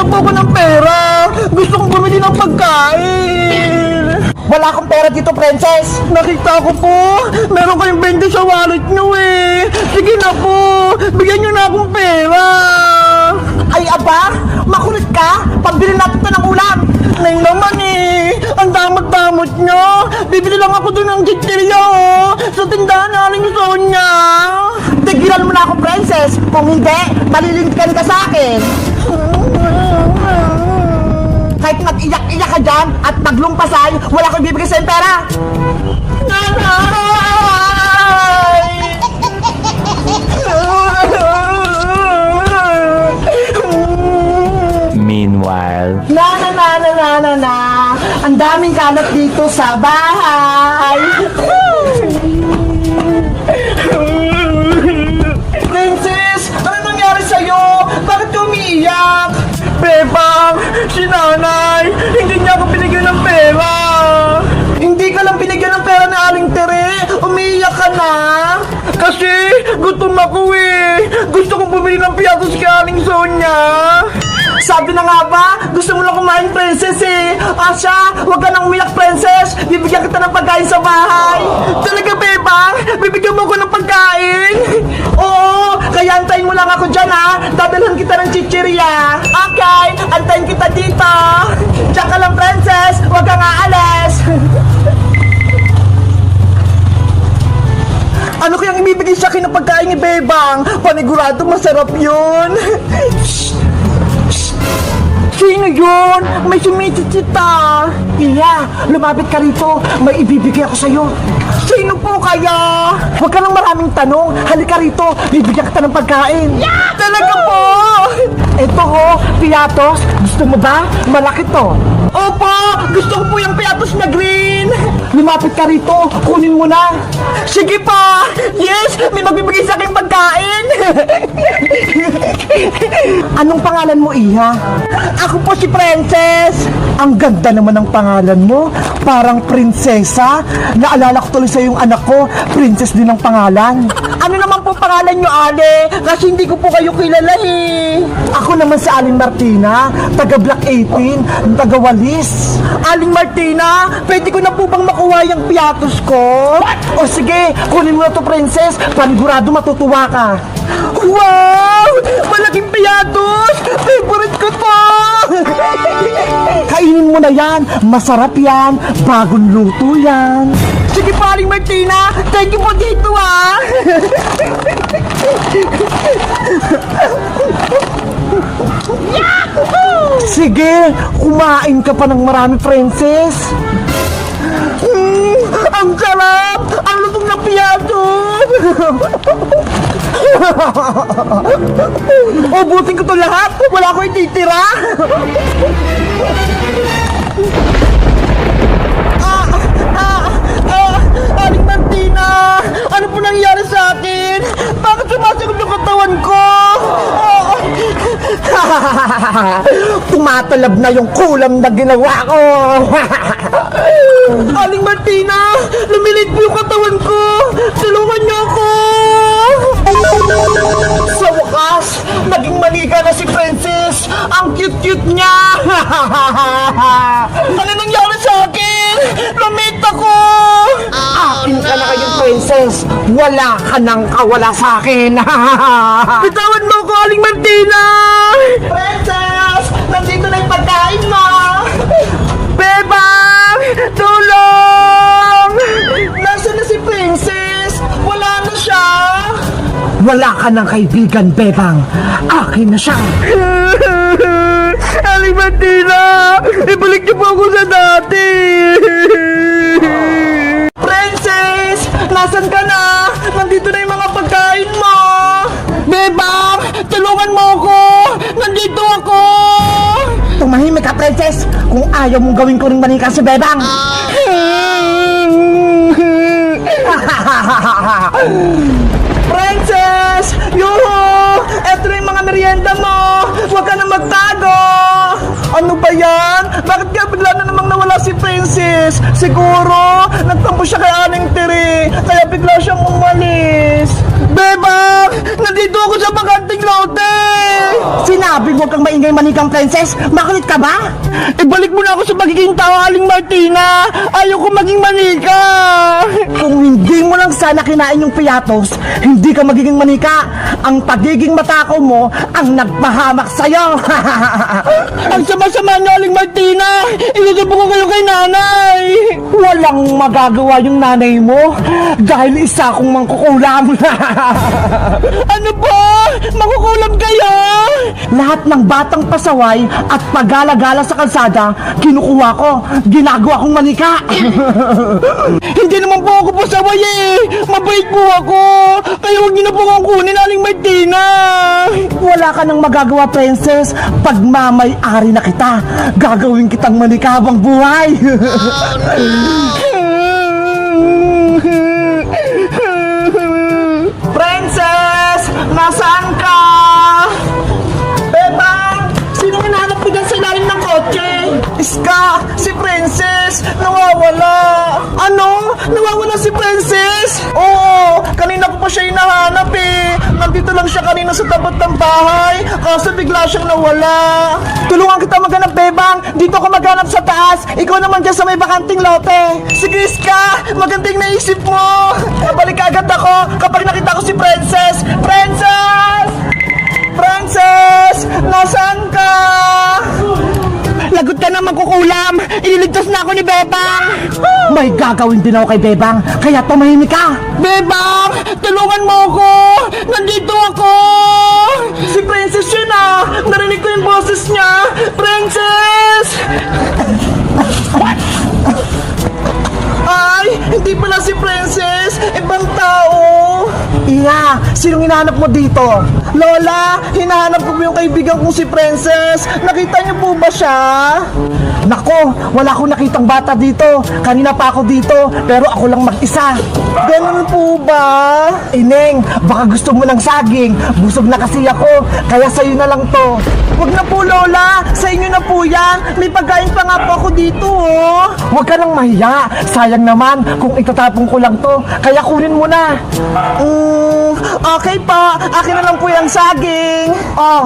Bigyan po ako ng pera. Gusto kong bumili ng pagkain. Wala akong pera dito, princess. Nakita ko po, meron kayong 20 sa wallet nyo eh. Sige na po, bigyan nyo na akong pera. Ay, aba, makulit ka. Pambili natin to ng ulam. Nang naman eh, ang damot-damot nyo. Bibili lang ako dun ng chichirya sa tindahan namin Sonya. Tigilan mo na ako, princess. Kung hindi, malilintikan ka sa akin. Kahit mag-iyak-iyak ka dyan at maglumpasay, wala ko ibibigay sa'yo pera. Nanay! Meanwhile, Na. Ang daming kalat dito sa bahay. Princess, ano nangyari sa'yo? Bakit ka umiiyak? Bebang, si nanay, hindi niya ako binigyan ng pera. Hindi ka lang binigyan ng pera na Aling Tere. Umiiyak ka na. Kasi gutom ako eh. Gusto kong bumili ng piyatos kay Aling Sonya. Sabi na nga ba, gusto mo lang kumain, princess eh. Asya, huwag ka nang umiyak, princess. Bibigyan kita ng pagkain sa bahay. Talaga, Bebang? Bibigyan mo ko ng pagkain? Oo, kaya antayin mo lang ako dyan ha. Dadalhan kita ng chichirya. Okay, antayin kita dito. Diyan ka lang, princess. Huwag kang aalis. Ano kayang ibibigay sa akin ng pagkain ni Bebang? Panigurado masarap yun. Sino yun? May sumisitsita. Iya, lumapit ka rito. May ibibigay ako sa'yo. Sino po kaya? Huwag ka nang maraming tanong. Halika rito, bibigyan kita ng pagkain. Talaga po? Ito ho, piatos. Gusto mo ba? Malaki to. Opo, gusto ko po yung piatos na green. Lumapit ka rito, kunin mo na. Sige pa. Yes, may magbibigay sa akin pagkain. Anong pangalan mo, Iha? Ako po si Princess. Ang ganda naman ng pangalan mo. Parang prinsesa. Naalala ko tuloy sa yung anak ko. Princess din ang pangalan. Ano naman po pangalan nyo, Ale? Kasi hindi ko po kayo kilala eh. Ako naman si Aling Martina, taga Block 18, taga Walis. Aling Martina, pwede ko na po bang makuha yung piatos ko? O sige, kunin mo na to, princess. Panigurado matutuwa ka. Wow! Malaking piatos! Favorite ko to! Kainin mo na yan. Masarap yan. Bagong luto yan. Sige po, Aling Martina. Thank you po dito, ah. Sige, kumain ka pa ng marami, princess. Ang sarap! Ang lutong na piatos! Ubusin ko to lahat! Wala ko ititira! Aling Martina! Ano po nangyari sa akin? Bakit sumasagot yung katawan ko? Tumatalab na yung kulam na ginawa ko. Aling Martina! Lumilit po yung katawan ko! Tulungan niyo ako! Sa wakas, naging manika na si Princess! Ang cute-cute niya! Ano nangyari sa akin? Lumit ako! Akin ka na kayong princess. Wala ka nang kawala sa akin. Bitawan mo ko, Aling Martina! Princess! Nandito na yung pagkain mo! Bebang! Tulong! Nasaan na si Princess? Wala na siya! Wala ka ng kaibigan, Bebang. Akin na siya. Aling Martina! Ibalik niyo po ako sa dati! Princess! Nasaan ka na? Nandito na yung mga pagkain mo! Bebang! Tulungan mo ako! Nandito ako! Tumahimik ka, princess. Kung ayaw mong gawin ko ring manika si Bebang. Princess! Yuhu! Eto na yung mga merienda mo! Huwag ka na magtago! Ano ba yan? Bakit kaya bigla na namang nawala si Princess? Siguro, nagtampo siya kay Aling Tere, kaya bigla siyang umalis. Bebang! Nandito ako sa bakanting lote! Sinabi mo kang maingay manikang princess, makulit ka ba? Ibalik mo na ako sa pagiging tao, Aling Martina! Ayoko maging manika! Kung hindi mo lang sana kinain yung piyatos, hindi ka magiging manika. Ang pagiging matakaw mo ang nagpahamak sa'yo. Ang sama-sama niyo, Aling Martina! Inutubo ko kayo kay nanay! Walang magagawa yung nanay mo dahil isa akong mangkukulam. Ano po? Makukulam kayo? Lahat ng batang pasaway at pagala-gala sa kalsada, kinukuha ko, ginagawa kong manika. Hindi naman po ako pasaway eh! Mabait po ako! Kaya huwag niyo na po akong kunin, Aling Martina! Wala ka nang magagawa, princess. Pagmamay-ari na kita, gagawin kitang manika habang buhay. Princess! Nasaan ka? Bebang! Sino hinahanap mo dyan sa ilalim ng kotse? Iska! Si Princess! Nawawala! Ano? Nawawala si Princess? Oo! Kanina ko pa siya hinahanap eh! Nandito lang siya kanina sa tapat ng bahay kaso bigla siyang nawala! Tulungan kita maghanap, Bebang! Dito ka maghanap sa taas! Ikaw naman dyan sa may bakanting lote! Sige, Iska! Magandang naisip mo! Nabalik agad ako kapag nakita ko si Princess! Princess! Princess! Nasaan ka? Lagot ka na magkukulam! Ililigtas na ako ni Bebang! May gagawin din ako kay Bebang, kaya tumahimik ka! Bebang! Tulungan mo ako! Nandito ako! Si Princess yun ah! Narinig ko yung boses niya! Princess! Ay! Hindi pala si Princess! Ibang tao! Iya! Sinong hinahanap mo dito? Lola! Hinahanap ko yung kaibigan kong si Princess! Nakita niyo po ba siya? Nako! Wala akong nakitang bata dito! Kanina pa ako dito, pero ako lang mag-isa! Ganun po ba? Ineng! Baka gusto mo ng saging! Busog na kasi ako! Kaya sa'yo na lang to! Huwag na po, Lola! Sa inyo na po yan! May pagkain pa nga po ako dito, oh! Huwag ka nang mahiya! Sayang naman kung itatapon ko lang to! Kaya kunin mo na! Okay pa! Akin na lang po yung saging! Oh!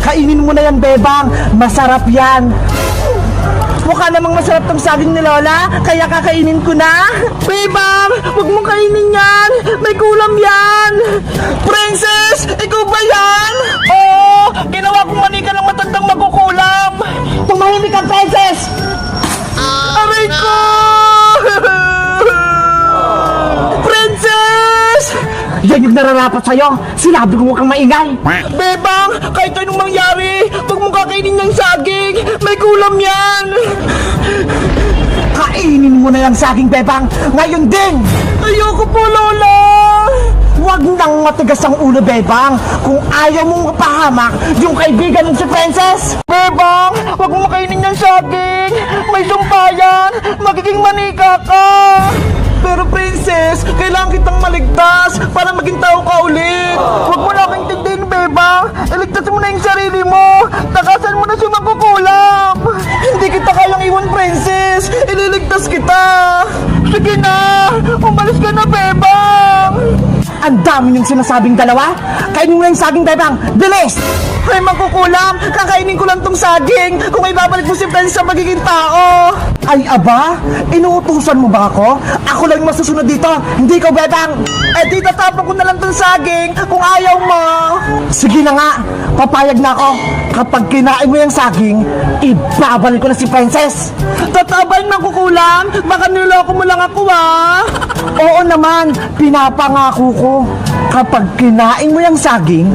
Kainin mo na yan, Bebang! Masarap yan! Mukha namang masarap tong saging ni Lola, kaya kakainin ko na! Bebang! Huwag mong kainin yan! May kulam yan! Princess! Ikaw ba yan? Oo! Ginawa kong manika ng matandang magkukulam! Tumahimik ka, Princess! Aray ko! Princess! Yan yung nararapat sa'yo! Sinabi ko huwag kang maingay! Bebang! Kahit anong mangyari, huwag mong kakainin ng saging! May kulam yan! Kainin mo na yung saging, Bebang! Ngayon din! Ayoko po, Lola! Huwag nang matigas ang ulo, Bebang! Kung ayaw mong mapahamak yung kaibigan ng si Princess! Bebang! Huwag mong kainin ng saging! May sumpayan! Magiging manika ka! Pero Princess, kailangan kitang maligtas para maging tao ka ulit! Huwag mo na akong intindihin, Bebang! Iligtas mo na yung sarili mo! Takasan mo na siya magkukulam! Hindi kita kayang iwan, Princess! Ililigtas kita! Sige na! Umalis ka na, Bebang! Ang dami niyong sinasabing dalawa! Kainin mo na yung saging, Bebang! Bilis! Ay, magkukulam! Kakainin ko lang tong saging! Kung may babalik mo si Princess sa magiging tao! Ay, aba? Inuutusan mo ba ako? Ako lang yung masusunod dito, hindi ko, Bebang! Eh di tatapon ko na lang tong saging kung ayaw mo! Sige na nga, papayag na ako. Kapag kinain mo yung saging, ibabalik ko na si Princess. Tatabay magkukulam! Baka niloko mo lang ako, ah! Oo naman, pinapangako ko. Kapag kinain mo yung saging,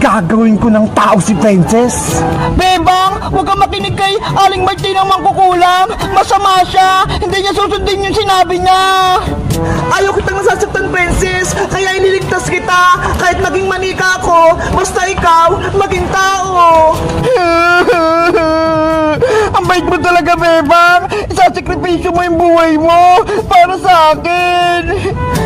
gagawin ko ng tao si Princess. Bebang! Huwag kang makinig kay Aling Martina magkukulam! Masama siya! Hindi niya susundin yung sinabi niya! Ayaw kitang nasasaktan, Princess, kaya ililigtas kita. Kahit maging manika ako, basta ikaw, maging tao. Ang bait mo talaga, Bebang! Isasakripisyo mo yung buhay mo para sa akin!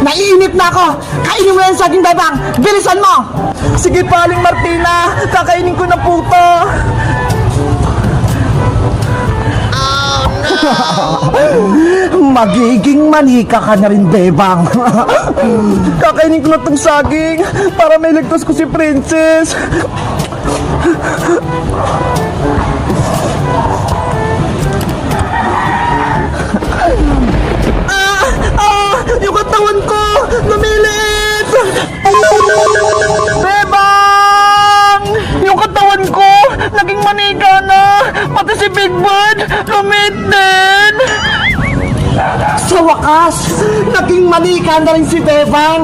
Naiinip na ako. Kainin mo yung saging, Bebang. Bilisan mo. Sige pa, Aling Martina! Kakainin ko na po to! Magiging manika ka na rin, Bebang. Kakainin ko na tong saging para may ligtas ko si Princess. Yung katawan ko! Lumilit! Bebang! Yung katawan ko! Naging manika na! Pati si Big Bird! Lumit din! Sa wakas, naging manika na rin si Bebang.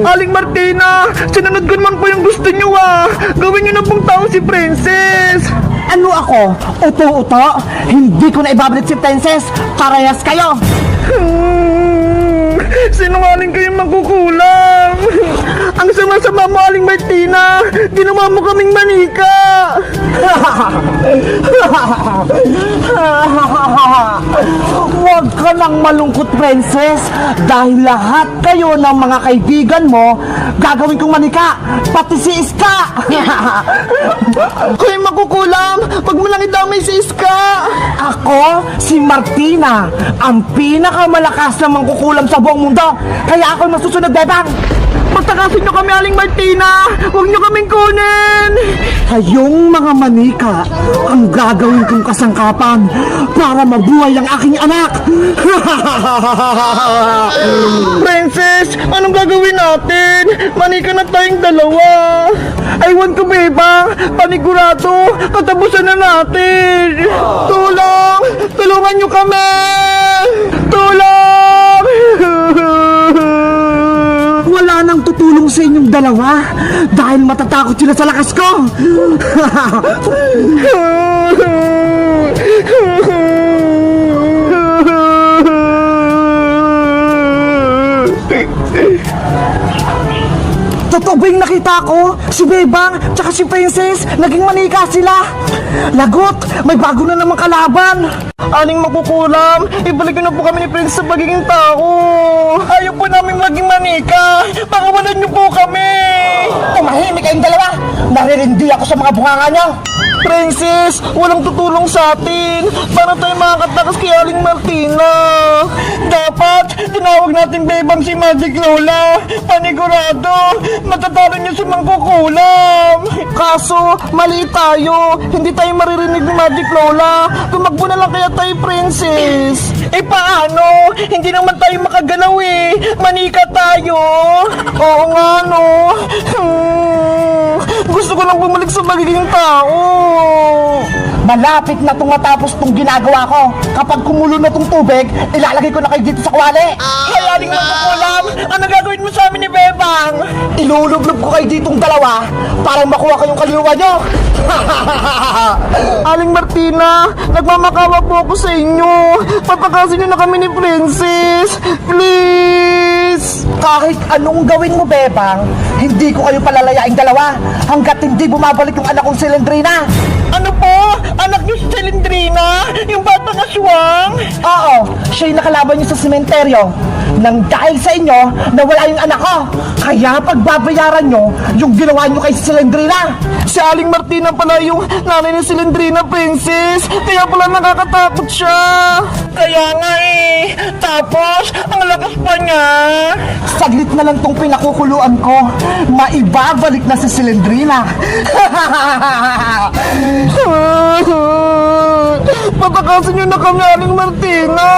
Aling Martina! Sinunod ko naman po yung gusto nyo ah! Gawin nyo na pong tao si Princess! Ano ako? Uto-uto? Hindi ko na ibabalik si Princess. Parehas kayo. Sinungaling kayong magkukulang! Ang sama-sama mo, Aling Martina! Ginawa mo kaming manika! Huwag ka nang malungkot, Princess. Dahil lahat kayo ng mga kaibigan mo, gagawin kong manika. Pati si Iska. Kayong magkukulang! Wag mo lang idamay si Iska! Ako, si Martina, ang pinakamalakas na mangkukulam sa buong mundo. Kaya ako masusunod, Bebang. Pagtakasin nyo kami, Aling Martina! Huwag nyo kaming kunin! Kayong mga manika ang gagawin kong kasangkapan para mabuhay ang aking anak. Princess, anong gagawin natin? Manika na tayong dalawa! Aywan ko, Bebang! Panigurado, katapusan na natin! Tulong! Tulungan nyo kami! Tulong! Wala nang tutulong sa inyong dalawa dahil matatakot sila sa lakas ko. Totoo ba yung nakita ko? Si Bebang tsaka si Princess, naging manika sila. Lagot, may bago na namang kalaban. Aling makukulam, ibalik na po kami ni Prince sa pagiging tao. Ayaw po namin maging manika. Pakawalan niyo po kami. Tumahimik kayong dalawa. Naririndi ako sa mga bunganga niyo. Princess, walang tutulong sa atin. Paano tayo makakatakas kay Aling Martina? Dapat, tinawag natin Bebang si Magic Lola. Panigurado, matatalo niyo si Mangkukulam. Kaso, mali tayo. Hindi tayo maririnig ni Magic Lola. Tumakbo na lang kaya tayo, Princess. Eh paano? Hindi naman tayo makagalaw eh. Manika tayo. Oo nga no. Gusto ko lang bumalik sa magiging tao. Malapit na itong matapos itong ginagawa ko. Kapag kumulo na itong tubig, ilalagay ko na kayo dito sa kwali. Kaya Aling Mangkukulam, ano gagawin mo sa amin ni Bebang? Ilulublob ko kayo ditong dalawa para makuha kayong kaliwa nyo. Aling Martina, nagmamakawa po ako sa inyo. Patakasin niyo na kami ni Princess. Please! Kahit anong gawin mo, Bebang, hindi ko kayo palalayaing dalawa hanggat hindi bumabalik yung anak kong si Lendrina. Ano po? Anak niyo si Celendrina? Yung batang aswang? Oo, siya yung nakalaban niyo sa sementeryo. Nang dahil sa inyo, nawala yung anak ko. Kaya pagbabayaran nyo yung ginawa nyo kay Silendrina. Si Aling Martina pala yung nanay ni Celendrina, Princess. Kaya pala nakakatakot siya. Kaya nga eh. Tapos, ang lakas pa niya. Saglit na lang tong pinakukuluan ko. Maibabalik na si Silendrina. Patakasin niyo na kami, Aling Martina.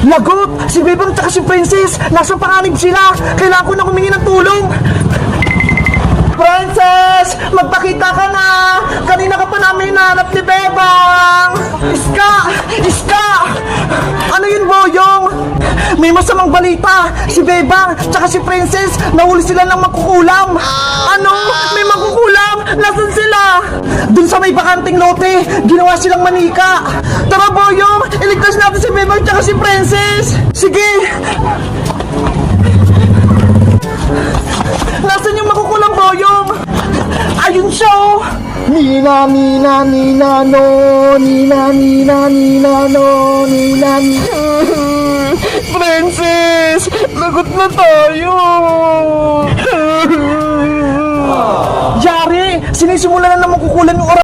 Lagot! Si Bebang at si Princess, nasa panganib sila. Kailangan ko na humingi ng tulong. Princess! Magpakita ka na! Kanina ka pa namin hinahanap ni Bebang! Iska! Iska! Ano yun, Boyong? May masamang balita! Si Bebang tsaka si Princess nahuli sila ng magkukulam! Ano? May magkukulam? Nasaan sila? Dun sa may bakanting lote, ginawa silang manika! Tara, Boyong! Iligtas natin si Bebang tsaka si Princess! Sige! Nasaan yung makukulang, Boyong? Ayun siya oh! Nina, Nina, Nina, no! Nina, Nina, Nina, no! Nina, Nina... Princess! Lagot na tayo! Yari! Si sinisimula na naman kukulan yung oras